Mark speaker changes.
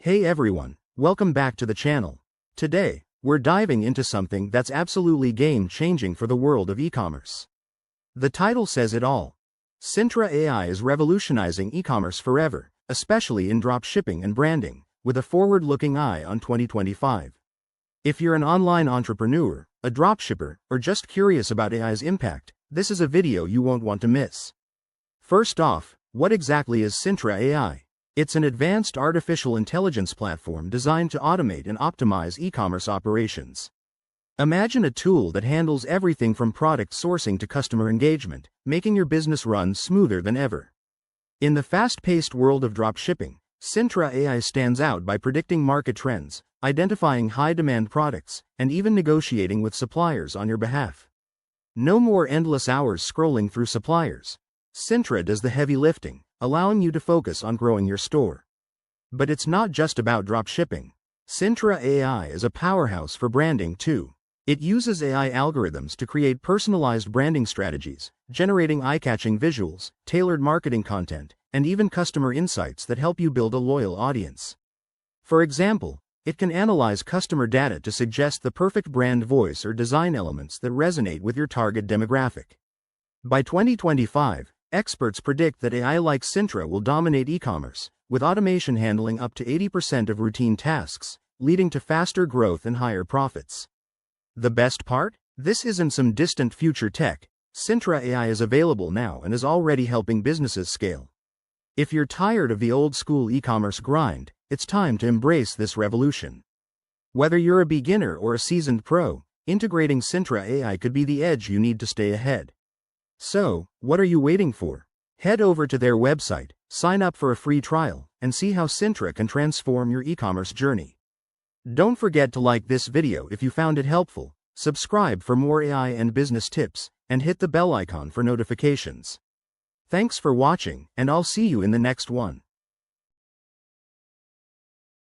Speaker 1: Hey everyone, welcome back to the channel. Today, we're diving into something that's absolutely game-changing for the world of e-commerce. The title says it all. Sintra AI is revolutionizing e-commerce forever, especially in dropshipping and branding, with a forward-looking eye on 2025. If you're an online entrepreneur, a dropshipper, or just curious about AI's impact, this is a video you won't want to miss. First off, what exactly is Sintra AI? It's an advanced artificial intelligence platform designed to automate and optimize e-commerce operations. Imagine a tool that handles everything from product sourcing to customer engagement, making your business run smoother than ever. In the fast-paced world of dropshipping, Sintra AI stands out by predicting market trends, identifying high-demand products, and even negotiating with suppliers on your behalf. No more endless hours scrolling through suppliers. Sintra does the heavy lifting, allowing you to focus on growing your store. But it's not just about dropshipping. Sintra AI is a powerhouse for branding too. It uses AI algorithms to create personalized branding strategies, generating eye-catching visuals, tailored marketing content, and even customer insights that help you build a loyal audience. For example, it can analyze customer data to suggest the perfect brand voice or design elements that resonate with your target demographic. By 2025, experts predict that AI like Sintra will dominate e-commerce, with automation handling up to 80% of routine tasks, leading to faster growth and higher profits. The best part? This isn't some distant future tech. Sintra AI is available now and is already helping businesses scale. If you're tired of the old-school e-commerce grind, it's time to embrace this revolution. Whether you're a beginner or a seasoned pro, integrating Sintra AI could be the edge you need to stay ahead. So, what are you waiting for? Head over to their website, sign up for a free trial, and see how Sintra can transform your e-commerce journey. Don't forget to like this video if you found it helpful, subscribe for more AI and business tips, and hit the bell icon for notifications. Thanks for watching, and I'll see you in the next one.